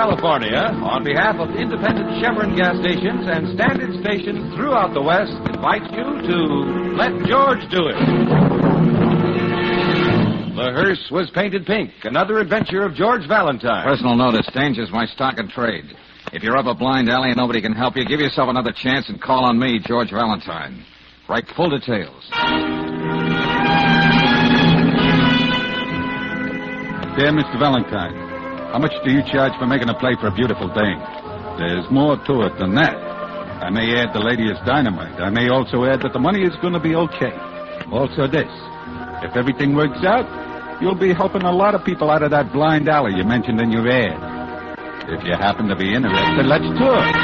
California, on behalf of independent Chevron gas stations and standard stations throughout the West, invites you to Let George Do It. The hearse was painted pink, another adventure of George Valentine. Personal notice, danger's my stock and trade. If you're up a blind alley and nobody can help you, give yourself another chance and call on me, George Valentine. Write full details. Dear Mr. Valentine, how much do you charge for making a play for a beautiful dame? There's more to it than that. I may add the lady is dynamite. I may also add that the money is going to be okay. Also this, if everything works out, you'll be helping a lot of people out of that blind alley you mentioned in your ad. If you happen to be interested, let's talk.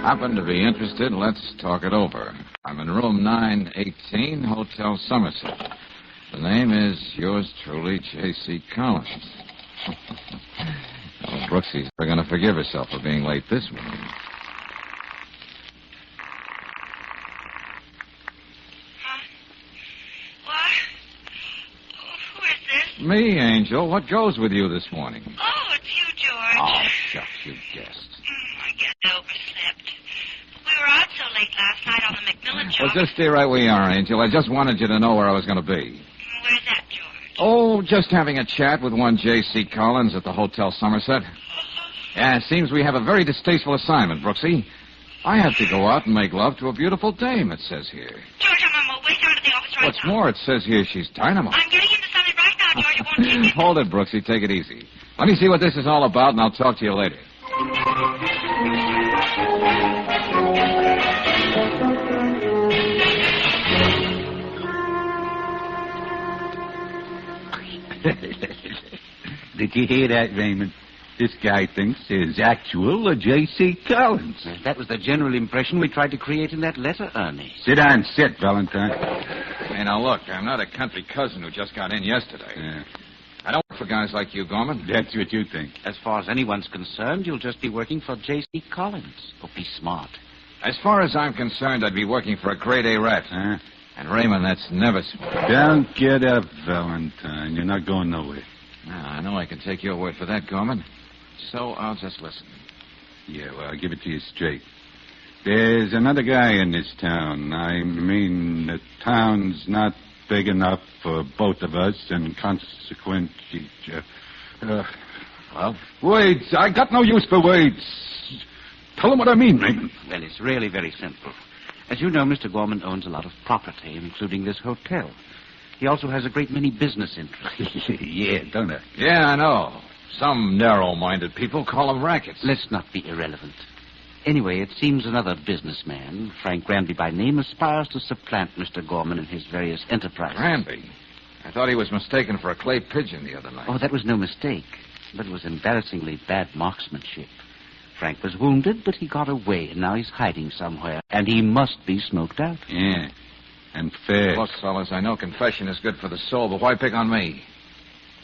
Happen to be interested? Let's talk it over. I'm in room 918, Hotel Somerset. The name is yours truly, J.C. Collins. Oh, Brooksy's going to forgive herself for being late this morning. Huh? What? Who is this? Me, Angel. What goes with you this morning? Oh, it's you, George. Oh, shucks, you guessed. I guess I overslept. We were out so late last night on the McMillan job. Well, just stay right where you are, Angel. I just wanted you to know where I was going to be. Where's that, George? Oh, just having a chat with one J.C. Collins at the Hotel Somerset. Yeah, it seems we have a very distasteful assignment, Brooksy. I have to go out and make love to a beautiful dame, it says here. George, I'm on my way down to the office right What's now. more, it says here she's dynamite. I'm getting into something right now, George. It won't take it. Hold it, Brooksy. Take it easy. Let me see what this is all about, and I'll talk to you later. Did you hear that, Raymond? This guy thinks there's actual J.C. Collins. That was the general impression we tried to create in that letter, Ernie. Sit down, sit, Valentine. Hey, now look, I'm not a country cousin who just got in yesterday. Yeah. I don't work for guys like you, Gorman. That's what you think. As far as anyone's concerned, you'll just be working for J.C. Collins. But be smart. As far as I'm concerned, I'd be working for a grade A rat. Huh? And Raymond, that's never smart. Don't get up, Valentine. You're not going nowhere. Now, I know I can take your word for that, Gorman. So I'll just listen. Yeah, well, I'll give it to you straight. There's another guy in this town. I mean, the town's not big enough for both of us, and consequently... Well? Words. I got no use for words. Tell him what I mean, Raymond. Well, it's really very simple. As you know, Mr. Gorman owns a lot of property, including this hotel. He also has a great many business interests. Yeah, don't I? Yeah, I know. Some narrow-minded people call them rackets. Let's not be irrelevant. Anyway, it seems another businessman, Frank Granby by name, aspires to supplant Mr. Gorman in his various enterprises. Granby? I thought he was mistaken for a clay pigeon the other night. Oh, that was no mistake. But it was embarrassingly bad marksmanship. Frank was wounded, but he got away, and now he's hiding somewhere. And he must be smoked out. Yeah, and fast. Look, fellas, I know confession is good for the soul, but why pick on me?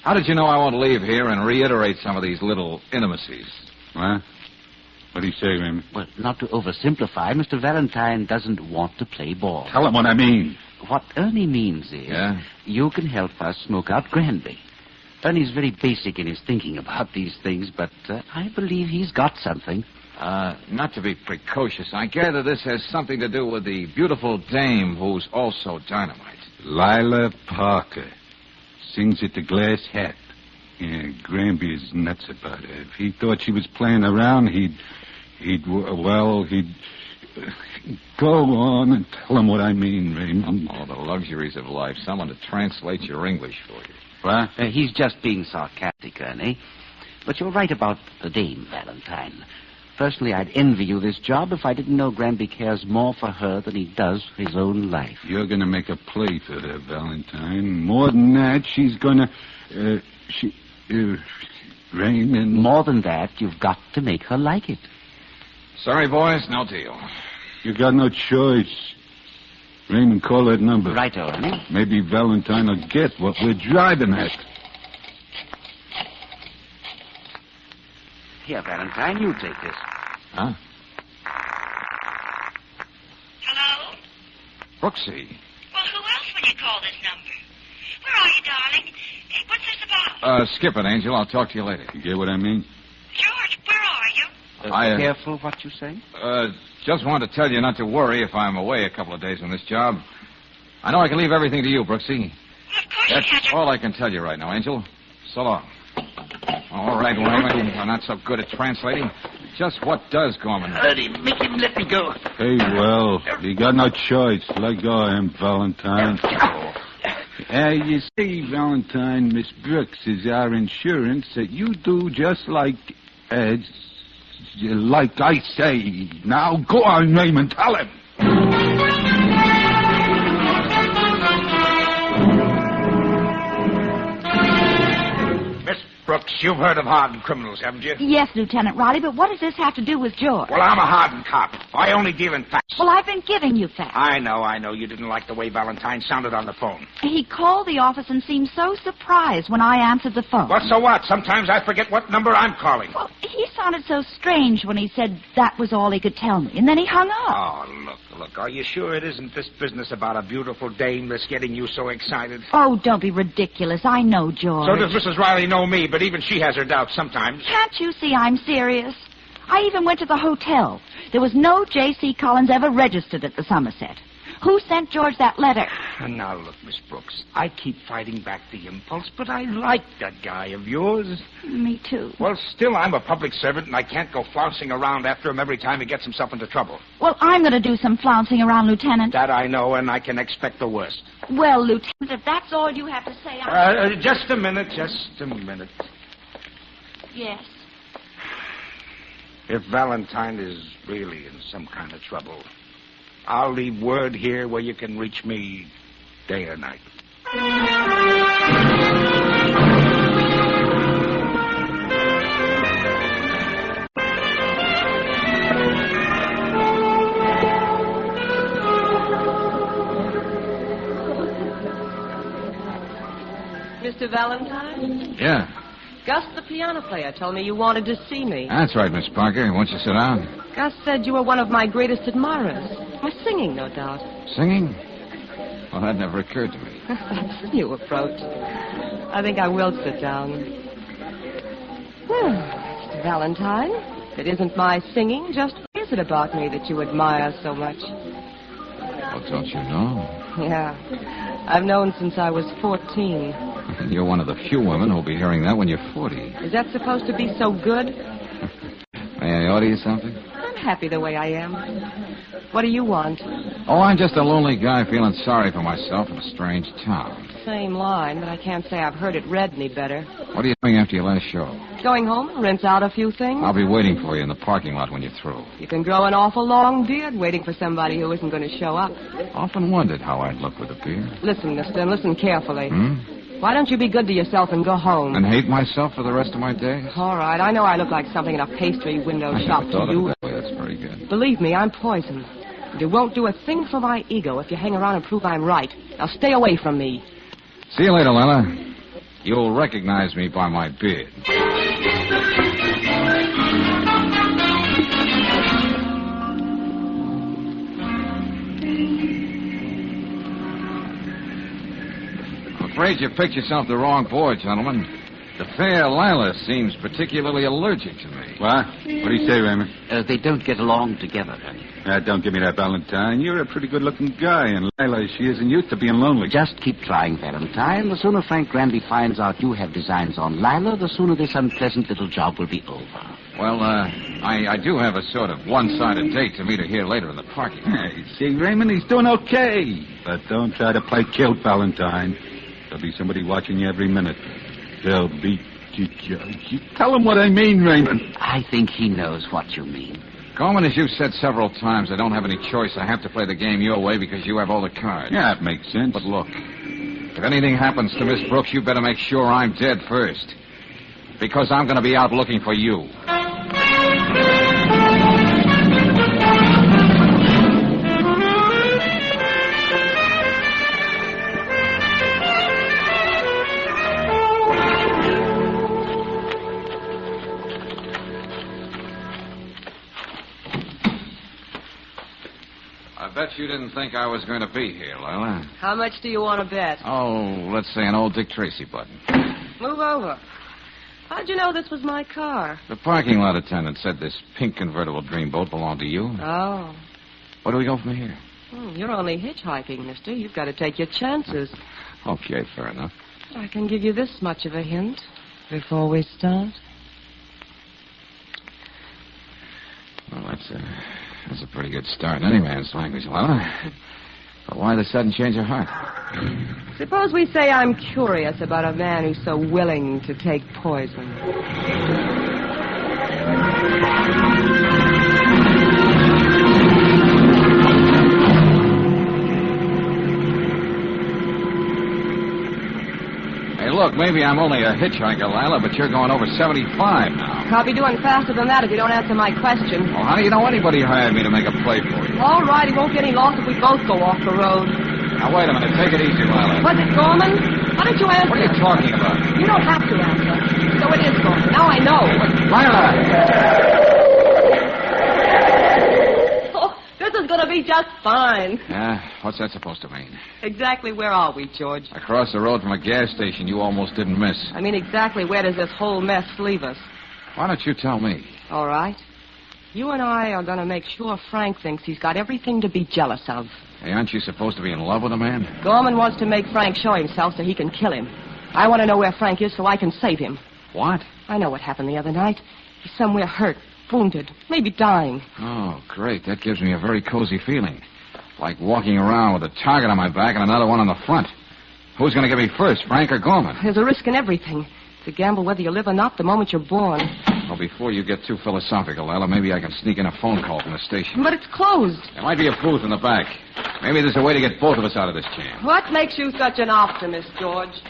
How did you know I won't leave here and reiterate some of these little intimacies? What? What do you say, Raymond? Well, not to oversimplify, Mr. Valentine doesn't want to play ball. Tell him what I mean. What Ernie means is... Yeah? You can help us smoke out Granby. Ernie's very basic in his thinking about these things, but I believe he's got something. Not to be precocious, I gather this has something to do with the beautiful dame who's also dynamite. Lila Parker. Sings at the Glass Hat. Yeah, Granby is nuts about her. If he thought she was playing around, he'd go on and tell him what I mean, Raymond. Oh, the luxuries of life. Someone to translate your English for you. What? He's just being sarcastic, Ernie. But you're right about the dame, Valentine. Personally, I'd envy you this job if I didn't know Granby cares more for her than he does for his own life. You're going to make a play for her, Valentine. More than that, she's going to... Raymond... More than that, you've got to make her like it. Sorry, boys, no deal. You got no choice. Raymond, call that number. Right, Ernie. Maybe Valentine will get what we're driving at. Here, Valentine, you take this. Huh? Hello? Brooksy. Well, who else would you call this number? Where are you, darling? Hey, what's this about? Skip it, Angel. I'll talk to you later. You get what I mean? George, where are you? Careful what you say. Just wanted to tell you not to worry if I'm away a couple of days on this job. I know I can leave everything to you, Brooksy. Well, of course That's you can't. all I can tell you right now, Angel. So long. All right, Raymond. I'm not so good at translating. Just what does Gorman? Eddie, make him let me go. Hey, well, you got no choice. Let go of him, Valentine. You see, Valentine, Miss Brooks is our insurance that you do just like I say. Now, go on, Raymond, tell him. Miss Brooks, you've heard of hardened criminals, haven't you? Yes, Lieutenant Riley, but what does this have to do with George? Well, I'm a hardened cop. I only deal in facts. Well, I've been giving you facts. I know. You didn't like the way Valentine sounded on the phone. He called the office and seemed so surprised when I answered the phone. Well, so what? Sometimes I forget what number I'm calling. Well, he sounded so strange when he said that was all he could tell me, and then he hung up. Oh, look. Are you sure it isn't this business about a beautiful dame that's getting you so excited? Oh, don't be ridiculous. I know George. So does Mrs. Riley know me, but even she has her doubts sometimes. Can't you see I'm serious? I even went to the hotel. There was no J.C. Collins ever registered at the Somerset. Who sent George that letter? And now, look, Miss Brooks, I keep fighting back the impulse, but I like that guy of yours. Me too. Well, still, I'm a public servant, and I can't go flouncing around after him every time he gets himself into trouble. Well, I'm going to do some flouncing around, Lieutenant. That I know, and I can expect the worst. Well, Lieutenant, if that's all you have to say, Just a minute. Yes. If Valentine is really in some kind of trouble, I'll leave word here where you can reach me day or night. Mr. Valentine? Yeah. Gus, the piano player, told me you wanted to see me. That's right, Miss Parker. Won't you sit down? Gus said you were one of my greatest admirers. My singing, no doubt. Singing? Well, that never occurred to me. That's a new approach. I think I will sit down. Well, Mr. Valentine, it isn't my singing. Just what is it about me that you admire so much? Well, don't you know? Yeah. I've known since I was 14. You're one of the few women who'll be hearing that when you're 40. Is that supposed to be so good? May I order you something? I'm happy the way I am. What do you want? Oh, I'm just a lonely guy feeling sorry for myself in a strange town. Same line, but I can't say I've heard it read any better. What are you doing after your last show? Going home and rinse out a few things? I'll be waiting for you in the parking lot when you're through. You can grow an awful long beard waiting for somebody who isn't going to show up. Often wondered how I'd look with a beard. Listen, mister, and listen carefully. Hmm? Why don't you be good to yourself and go home? And hate myself for the rest of my days? All right, I know I look like something in a pastry window I shop never to thought of you. it that way. That's very good. Believe me, I'm poison. And it won't do a thing for my ego if you hang around and prove I'm right. Now stay away from me. See you later, Lila. You'll recognize me by my beard. I'm afraid you picked yourself the wrong boy, gentlemen. The fair Lila seems particularly allergic to me. What? What do you say, Raymond? They don't get along together, honey. Don't give me that, Valentine. You're a pretty good-looking guy, and Lila, she isn't used to being lonely. Just keep trying, Valentine. The sooner Frank Granby finds out you have designs on Lila, the sooner this unpleasant little job will be over. Well, I do have a sort of one-sided date to meet her here later in the parking lot. Hey, see, Raymond, he's doing okay. But don't try to play cute, Valentine. There'll be somebody watching you every minute. They'll be... You tell him what I mean, Raymond. I think he knows what you mean. Coleman, as you've said several times, I don't have any choice. I have to play the game your way because you have all the cards. Yeah, it makes sense. But look, if anything happens to Miss Brooks, you better make sure I'm dead first. Because I'm going to be out looking for you. I bet you didn't think I was going to be here, Lila. How much do you want to bet? Oh, let's say an old Dick Tracy button. Move over. How'd you know this was my car? The parking lot attendant said this pink convertible dreamboat belonged to you. Oh. Where do we go from here? You're only hitchhiking, mister. You've got to take your chances. Okay, fair enough. I can give you this much of a hint before we start. Well, that's a pretty good start in any man's language, Lila. But why the sudden change of heart? Suppose we say I'm curious about a man who's so willing to take poison. Hey, look, maybe I'm only a hitchhiker, Lila, but you're going over 75 now. I'll be doing faster than that if you don't answer my question. Well, how do you know anybody hired me to make a play for you? All right, he won't get any lost if we both go off the road. Now, wait a minute. Take it easy, Lila. Was it Gorman? Why don't you answer? What are you talking about? You don't have to answer. So it is Gorman. Now I know. Lila! Oh, this is going to be just fine. Yeah, what's that supposed to mean? Exactly where are we, George? Across the road from a gas station you almost didn't miss. I mean, exactly where does this whole mess leave us? Why don't you tell me? All right. You and I are going to make sure Frank thinks he's got everything to be jealous of. Hey, aren't you supposed to be in love with a man? Gorman wants to make Frank show himself so he can kill him. I want to know where Frank is so I can save him. What? I know what happened the other night. He's somewhere hurt, wounded, maybe dying. Oh, great. That gives me a very cozy feeling. Like walking around with a target on my back and another one on the front. Who's going to get me first, Frank or Gorman? There's a risk in everything. It's a gamble whether you live or not the moment you're born. Well, before you get too philosophical, Ella, maybe I can sneak in a phone call from the station. But it's closed. There might be a booth in the back. Maybe there's a way to get both of us out of this jam. What makes you such an optimist, George?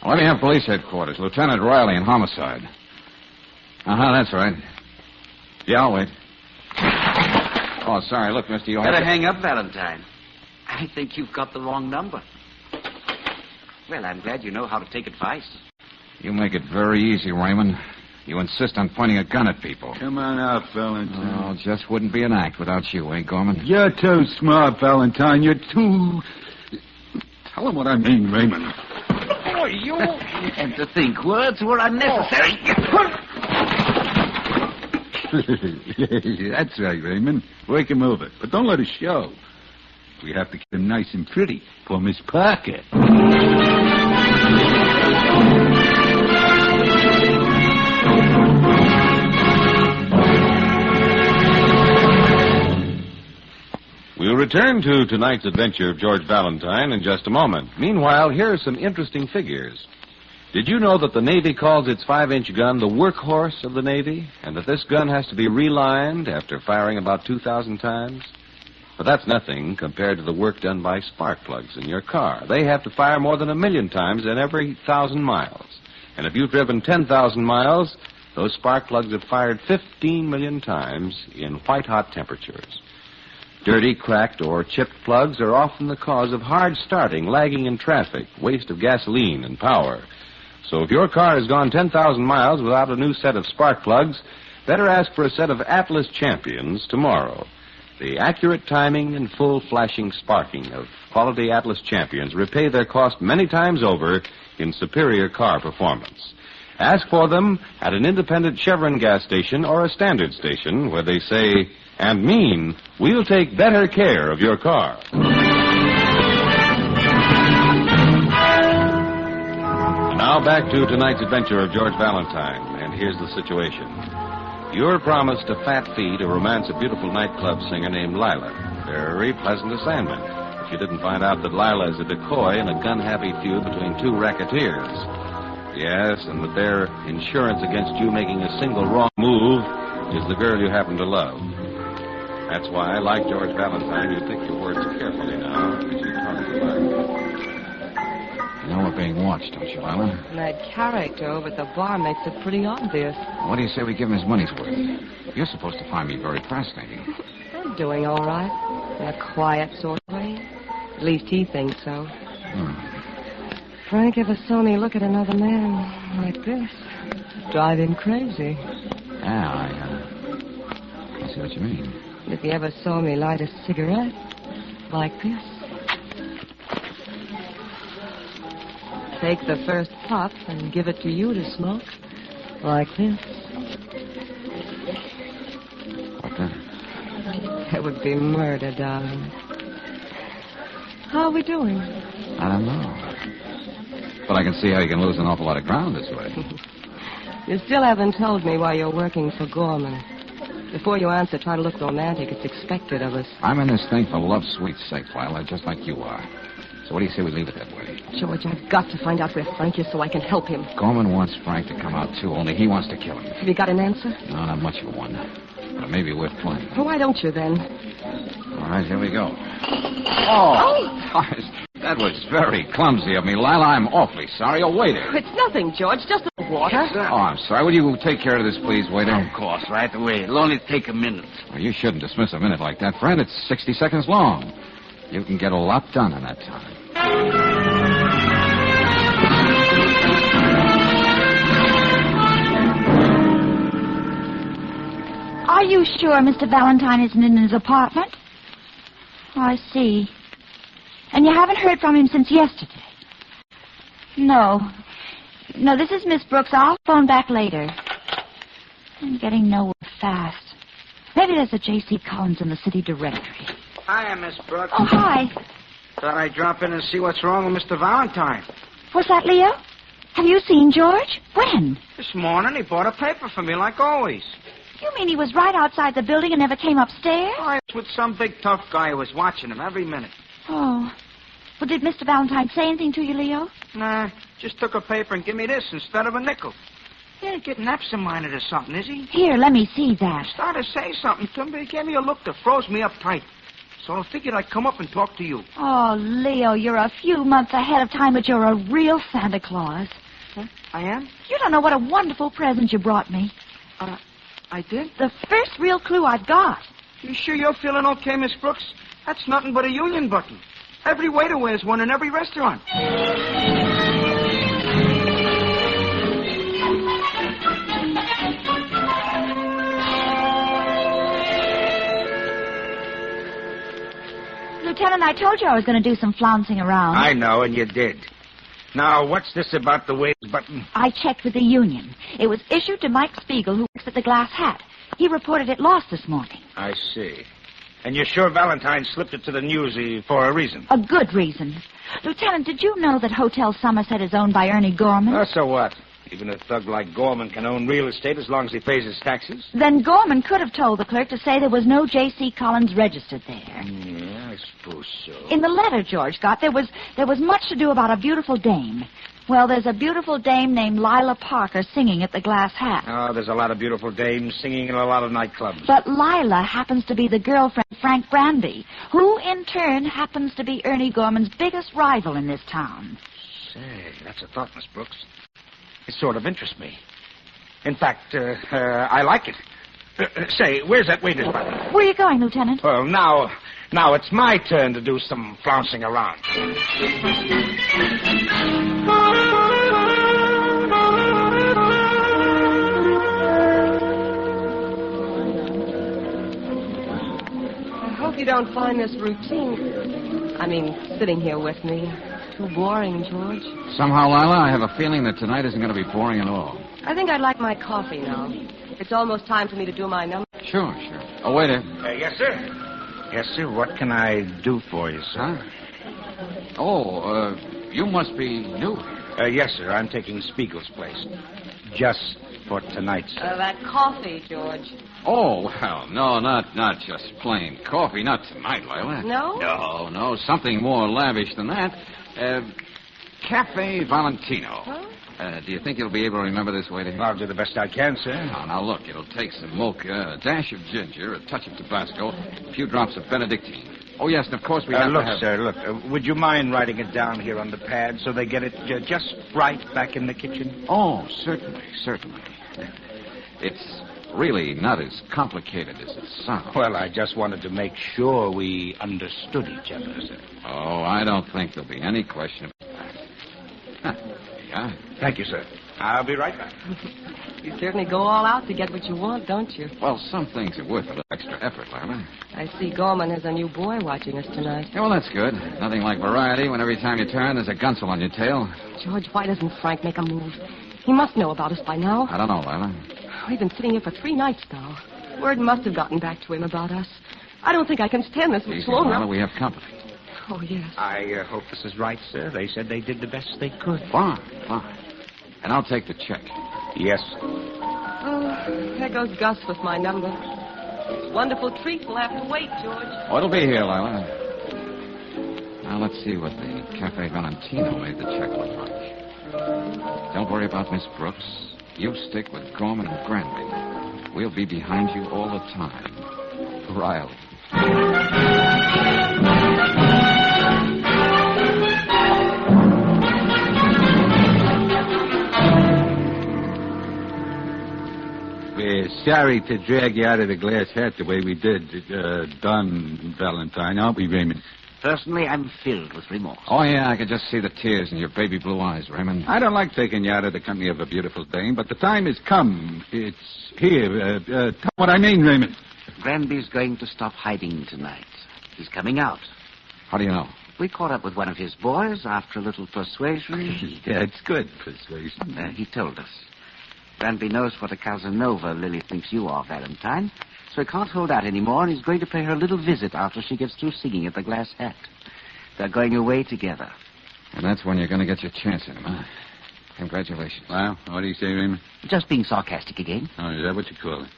Let me have police headquarters. Lieutenant Riley in homicide. Uh-huh, that's right. Yeah, I'll wait. Oh, sorry. Look, mister, you Better hang up, Valentine. I think you've got the wrong number. Well, I'm glad you know how to take advice. You make it very easy, Raymond. You insist on pointing a gun at people. Come on out, Valentine. Oh, just wouldn't be an act without you, eh, Gorman? You're too smart, Valentine. You're too... Tell him what I mean, Raymond. Oh, you... And to think words were unnecessary. That's right, Raymond. Wake him over. But don't let it show. We have to keep him nice and pretty for Miss Parker. We'll return to tonight's adventure of George Valentine in just a moment. Meanwhile, here are some interesting figures. Did you know that the Navy calls its 5-inch gun the workhorse of the Navy, and that this gun has to be relined after firing about 2,000 times? But that's nothing compared to the work done by spark plugs in your car. They have to fire more than 1 million times in every 1,000 miles. And if you've driven 10,000 miles, those spark plugs have fired 15 million times in white-hot temperatures. Dirty, cracked, or chipped plugs are often the cause of hard starting, lagging in traffic, waste of gasoline and power. So if your car has gone 10,000 miles without a new set of spark plugs, better ask for a set of Atlas Champions tomorrow. The accurate timing and full flashing sparking of quality Atlas Champions repay their cost many times over in superior car performance. Ask for them at an independent Chevron gas station or a standard station where they say and mean, we'll take better care of your car. And now back to tonight's adventure of George Valentine, and here's the situation. You're promised a fat fee to romance a beautiful nightclub singer named Lila. Very pleasant assignment, if you didn't find out that Lila is a decoy in a gun-happy feud between two racketeers. Yes, and that their insurance against you making a single wrong move is the girl you happen to love. That's why, like George Valentine, you pick your words carefully now as you talk to Lila. You know we're being watched, don't you, Lila? That character over at the bar makes it pretty obvious. What do you say we give him his money's worth? You're supposed to find me very fascinating. I'm doing all right. In a quiet sort of way. At least he thinks so. Frank ever saw me look at another man like this. Drive him crazy. Yeah, I see what you mean. If he ever saw me light a cigarette like this. Take the first puff and give it to you to smoke like this. What then? That would be murder, darling. How are we doing? I don't know. But I can see how you can lose an awful lot of ground this way. You still haven't told me why you're working for Gorman. Before you answer, try to look romantic. It's expected of us. I'm in this thing for love's sweet sake, Lila, just like you are. So what do you say we leave it that way? George, I've got to find out where Frank is so I can help him. Gorman wants Frank to come out, too, only he wants to kill him. Have you got an answer? No, not much of a one. But it may be worth playing. Well, why don't you, then? All right, here we go. Oh! Gosh, that was very clumsy of me, Lila. I'm awfully sorry. Oh, waiter. It's nothing, George. Just a little water. Oh, I'm sorry. Will you take care of this, please, waiter? Of course, right away. It'll only take a minute. Well, you shouldn't dismiss a minute like that, friend. It's 60 seconds long. You can get a lot done in that time. Are you sure Mr. Valentine isn't in his apartment? Oh, I see. And you haven't heard from him since yesterday? No. No, this is Miss Brooks. I'll phone back later. I'm getting nowhere fast. Maybe there's a J.C. Collins in the city directory. Hiya, Miss Brooks. Oh, hi. Thought I'd drop in and see what's wrong with Mr. Valentine. Was that Leo? Have you seen George? When? This morning he bought a paper for me, like always. You mean he was right outside the building and never came upstairs? I was with some big tough guy who was watching him every minute. Oh. Well, did Mr. Valentine say anything to you, Leo? Nah, just took a paper and give me this instead of a nickel. He ain't getting absent-minded or something, is he? Here, let me see that. Started to say something to him, but he gave me a look that froze me up tight. So I figured I'd come up and talk to you. Oh, Leo, you're a few months ahead of time, but you're a real Santa Claus. Huh? I am? You don't know what a wonderful present you brought me. I did? The first real clue I've got. You sure you're feeling okay, Miss Brooks? That's nothing but a union button. Every waiter wears one in every restaurant. Lieutenant, I told you I was going to do some flouncing around. I know, and you did. Now, what's this about the waiter's button? I checked with the union. It was issued to Mike Spiegel, who works at the Glass Hat. He reported it lost this morning. I see. And you're sure Valentine slipped it to the news for a reason? A good reason. Lieutenant, did you know that Hotel Somerset is owned by Ernie Gorman? So what? Even a thug like Gorman can own real estate as long as he pays his taxes? Then Gorman could have told the clerk to say there was no J.C. Collins registered there. Yeah, I suppose so. In the letter George got, there was much to do about a beautiful dame. Well, there's a beautiful dame named Lila Parker singing at the Glass Hat. Oh, there's a lot of beautiful dames singing in a lot of nightclubs. But Lila happens to be the girlfriend of Frank Granby, who in turn happens to be Ernie Gorman's biggest rival in this town. Say, that's a thought, Miss Brooks. It sort of interests me. In fact, I like it. Say, where's that waiter's button? Where are you going, Lieutenant? Well, now it's my turn to do some flouncing around. I hope you don't find this routine. Sitting here with me. Too boring, George. Somehow, Lila, I have a feeling that tonight isn't going to be boring at all. I think I'd like my coffee now. It's almost time for me to do my number. Sure. Oh, waiter. Yes, sir. Yes, sir. What can I do for you, sir? Huh? Oh, you must be new. Yes, sir. I'm taking Spiegel's place. Just for tonight, sir. That coffee, George. Oh, well, no, not just plain coffee. Not tonight, Lila. No? No, something more lavish than that. Cafe Valentino. Huh? Do you think you'll be able to remember this, waiter? I'll do the best I can, sir. Now, look, it'll take some mocha, a dash of ginger, a touch of Tabasco, a few drops of Benedictine. Oh, yes, and of course we have to have... Sir, would you mind writing it down here on the pad so they get it just right back in the kitchen? Oh, certainly. It's really not as complicated as it sounds. Well, I just wanted to make sure we understood each other, sir. Oh, I don't think there'll be any question about that. Huh. Yeah. Thank you, sir. I'll be right back. You certainly go all out to get what you want, don't you? Well, some things are worth a little extra effort, Lila. I see Gorman has a new boy watching us tonight. Yeah, well, that's good. Nothing like variety when every time you turn, there's a gunsel on your tail. George, why doesn't Frank make a move? He must know about us by now. I don't know, Lila. We've been sitting here for 3 nights now. Word must have gotten back to him about us. I don't think I can stand this much Easy, longer. Lila, we have company. Oh, yes. I hope this is right, sir. They said they did the best they could. Fine, fine. And I'll take the check. Yes. Oh, there goes Gus with my number. Wonderful treat. We'll have to wait, George. Oh, it'll be here, Lila. Now, let's see what the Cafe Valentino made the check look like. Don't worry about Miss Brooks. You stick with Gorman and Granby. We'll be behind you all the time. Riley. We're sorry to drag you out of the glass hat the way we did, Don Valentine, aren't we, Raymond? Personally, I'm filled with remorse. Oh, yeah, I could just see the tears in your baby blue eyes, Raymond. I don't like taking you out of the company of a beautiful dame, but the time has come. It's here. Tell me what I mean, Raymond. Granby's going to stop hiding tonight. He's coming out. How do you know? We caught up with one of his boys after a little persuasion. Yeah, it's good persuasion. He told us. Granby knows what a Casanova Lily thinks you are, Valentine. So he can't hold out anymore, and he's going to pay her a little visit after she gets through singing at the Glass Hat. They're going away together. And that's when you're going to get your chance in him, huh? Congratulations. Well, what do you say, Raymond? Just being sarcastic again. Oh, is that what you call it?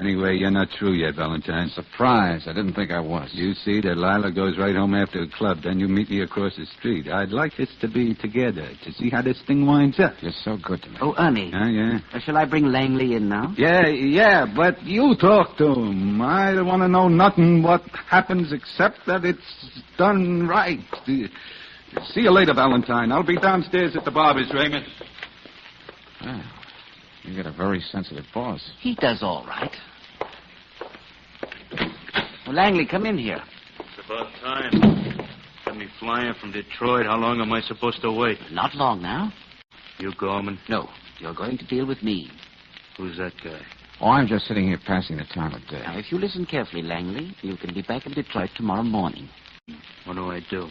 Anyway, you're not through yet, Valentine. Surprise. I didn't think I was. You see that Lila goes right home after the club. Then you meet me across the street. I'd like us to be together to see how this thing winds up. You're so good to me. Oh, Ernie. Yeah? Shall I bring Langley in now? Yeah, but you talk to him. I don't want to know nothing what happens except that it's done right. See you later, Valentine. I'll be downstairs at the barber's, Raymond. Well, you got a very sensitive boss. He does all right. Well, Langley, come in here. It's about time. Got me flying from Detroit. How long am I supposed to wait? Not long now. You, Gorman? No, you're going to deal with me. Who's that guy? Oh, I'm just sitting here passing the time of day. Now, if you listen carefully, Langley, you can be back in Detroit tomorrow morning. What do I do?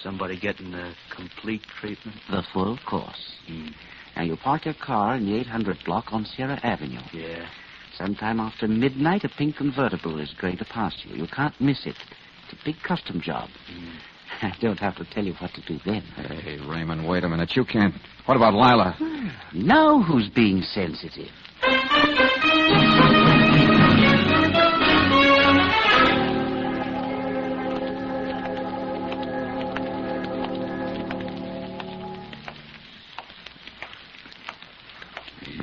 Somebody getting the complete treatment? The full course. Now, you park your car in the 800 block on Sierra Avenue. Yeah. Sometime after midnight, a pink convertible is going to pass you. You can't miss it. It's a big custom job. I don't have to tell you what to do then. Hey, Raymond, wait a minute. You can't. What about Lila? Now who's being sensitive?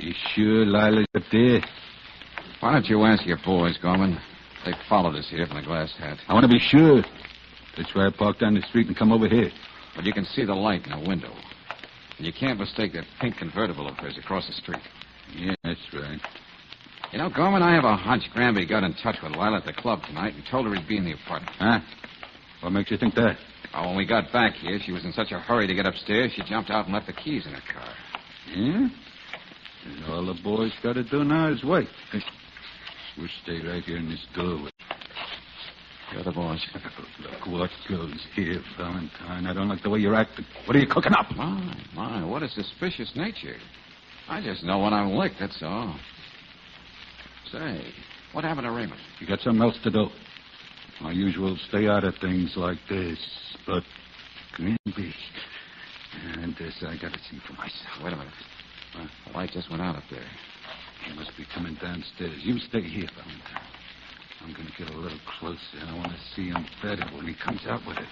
You sure Lila's up there? Why don't you ask your boys, Gorman? They followed us here from the Glass Hat. I want to be sure. That's why I parked down the street and come over here. But you can see the light in the window. And you can't mistake that pink convertible of hers across the street. Yeah, that's right. You know, Gorman, I have a hunch Granby got in touch with Lila at the club tonight and told her he'd be in the apartment. Huh? What makes you think that? Oh, when we got back here, she was in such a hurry to get upstairs, she jumped out and left the keys in her car. Yeah? And all the boys got to do now is wait. We'll stay right here in this doorway. You're the boss. Look what goes here, Valentine. I don't like the way you're acting. What are you cooking up? My, what a suspicious nature. I just know when I'm licked, that's all. Say, what happened to Raymond? You got something else to do. My usual stay out of things like this, but Granby. And this I got to see for myself. Wait a minute. The light just went out up there. He must be coming downstairs. You stay here, Valentine. I'm going to get a little closer. I want to see him better when he comes out with it.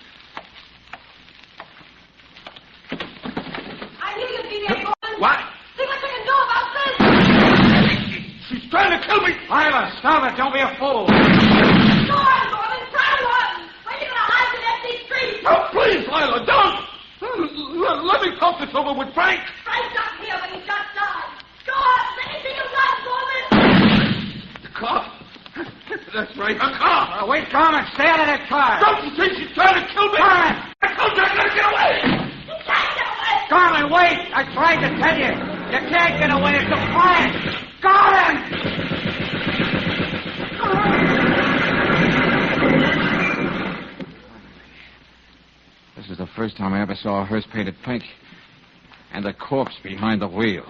I knew you'd be there, Gorman. What? See what you can do about this. She's trying to kill me. Lila, stop it. Don't be a fool. Go on, Gorman. Try one. Where are you going to hide in empty streets? Oh, please, Lila, don't. Let me talk this over with Frank. Frank's not here, but he just died. Go on. Anything you got, Gorman. That's right, a car. Wait, Gorman. Stay out of that car. Don't you think she's trying to kill me? Gorman! I told you I gotta get away. Gorman, wait! I tried to tell you. You can't get away. It's a plan. Gorman! This is the first time I ever saw a hearse painted pink. And a corpse behind the wheel.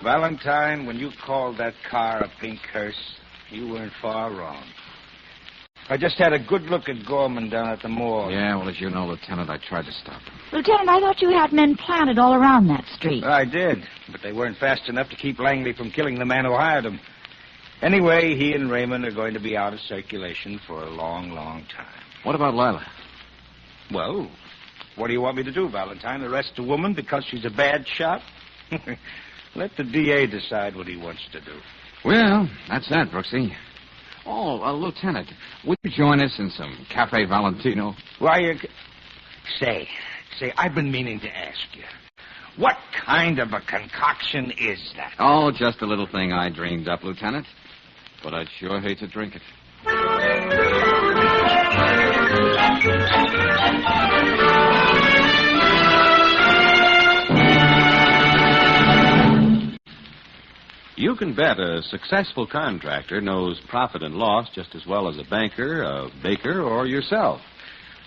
Valentine, when you called that car a pink hearse, you weren't far wrong. I just had a good look at Gorman down at the morgue. Yeah, well, as you know, Lieutenant, I tried to stop him. Lieutenant, I thought you had men planted all around that street. I did, but they weren't fast enough to keep Langley from killing the man who hired him. Anyway, he and Raymond are going to be out of circulation for a long, long time. What about Lila? Well, what do you want me to do, Valentine? Arrest a woman because she's a bad shot? Let the DA decide what he wants to do. Well, that's that, Brooksy. Oh, Lieutenant, would you join us in some Cafe Valentino? Why, Say, I've been meaning to ask you. What kind of a concoction is that? Oh, just a little thing I dreamed up, Lieutenant. But I'd sure hate to drink it. You can bet a successful contractor knows profit and loss just as well as a banker, a baker, or yourself.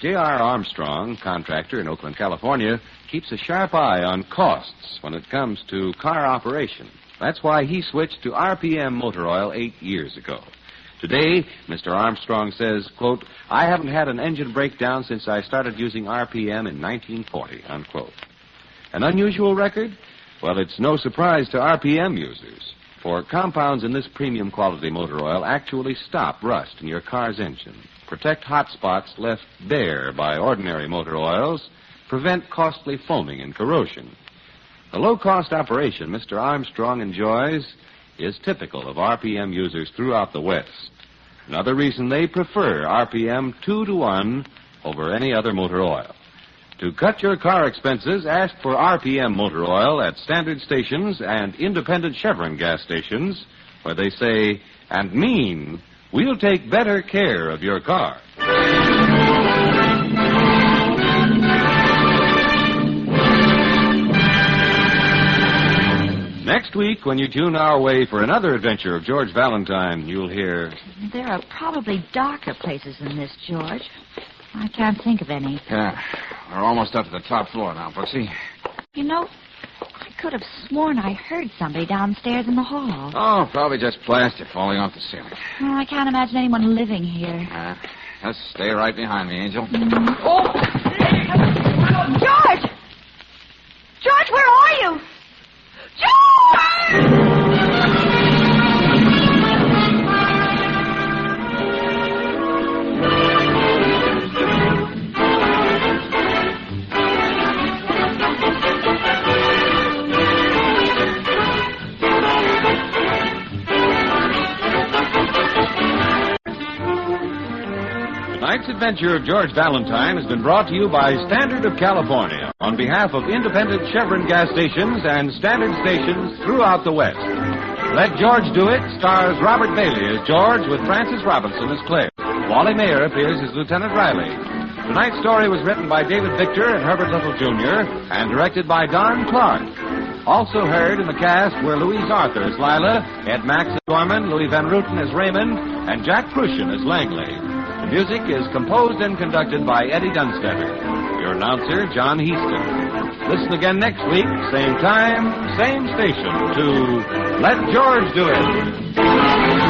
J.R. Armstrong, contractor in Oakland, California, keeps a sharp eye on costs when it comes to car operation. That's why he switched to RPM motor oil 8 years ago. Today, Mr. Armstrong says, quote, I haven't had an engine breakdown since I started using RPM in 1940, unquote. An unusual record? Well, it's no surprise to RPM users. For compounds in this premium quality motor oil actually stop rust in your car's engine, protect hot spots left bare by ordinary motor oils, prevent costly foaming and corrosion. The low-cost operation Mr. Armstrong enjoys is typical of RPM users throughout the West. Another reason they prefer RPM 2-to-1 over any other motor oil. To cut your car expenses, ask for RPM motor oil at standard stations and independent Chevron gas stations, where they say and mean, we'll take better care of your car. Next week, when you tune our way for another adventure of George Valentine, you'll hear... There are probably darker places than this, George. I can't think of any. Yeah, we're almost up to the top floor now, Brooksy. You know, I could have sworn I heard somebody downstairs in the hall. Oh, probably just plaster falling off the ceiling. Oh, I can't imagine anyone living here. Just stay right behind me, Angel. Oh! George! George, where are you? George! Tonight's adventure of George Valentine has been brought to you by Standard of California on behalf of independent Chevron gas stations and standard stations throughout the West. Let George Do It stars Robert Bailey as George with Frances Robinson as Claire. Wally Mayer appears as Lieutenant Riley. Tonight's story was written by David Victor and Herbert Little Jr. and directed by Don Clark. Also heard in the cast were Louise Arthur as Lila, Ed Max as Gorman, Louis Van Ruten as Raymond, and Jack Prussian as Langley. The music is composed and conducted by Eddie Dunstetter. Your announcer, John Heaston. Listen again next week, same time, same station, to Let George Do It.